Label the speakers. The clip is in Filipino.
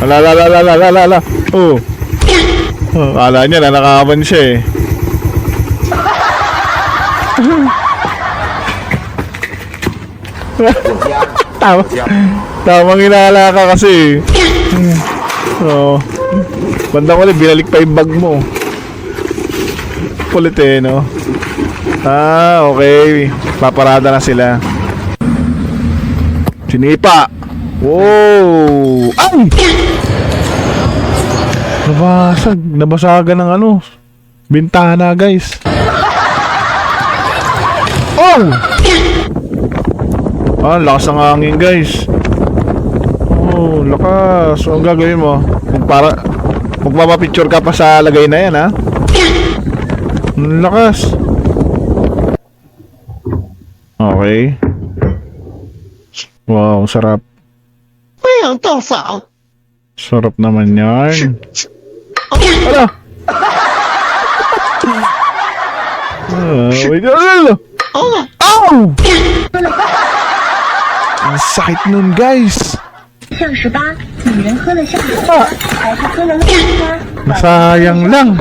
Speaker 1: Ala. Oh. Akala niya nanakawan siya eh. Tamang inala ka kasi. Oo. Bandang ulit, binalik pa yung bag mo. Kulit eh, no? Okay. Paparada na sila. Sinipa. Wow! Ay! Nabasagan ng ano, bintana, guys. Oh! Lakas ng hangin, guys. Oh, lakas. So, ang gagawin mo? Magpapapicture ka pa sa lagay na yan, ha? Lakas. Okay. Wow, sarap. Sarap naman yan. Ala! Wait, Ow! Ang sakit nun, guys. Nasayang lang.